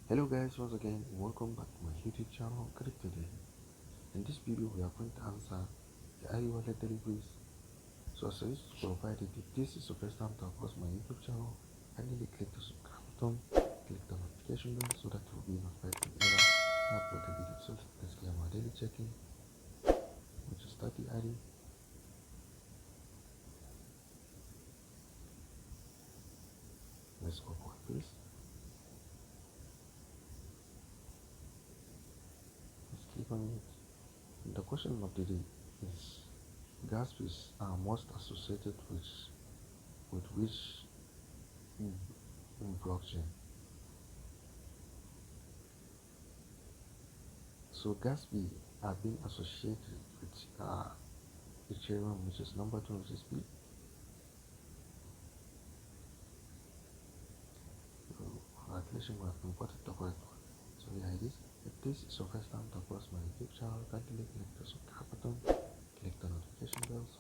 Hello guys, once again welcome back to my YouTube channel Crypto Day. In this video we are going to answer the ARI Wallet Daily Quiz. So as I used to provide it, if this is your first time to across my YouTube channel, kindly click the subscribe button, click the notification bell so that you will be notified whenever I upload a video. So let's get our daily checking. We just start the ARI. Let's go for it please. Let's click on it. The question of the day is gas fees are most associated with which blockchain? So gas fee are being associated with Ethereum, which is number 2, which is B. So congratulations, we have imported the correct one. So yeah, it is. If this is your first time to cross my YouTube channel, kindly click the subscribe button, click the notification bell so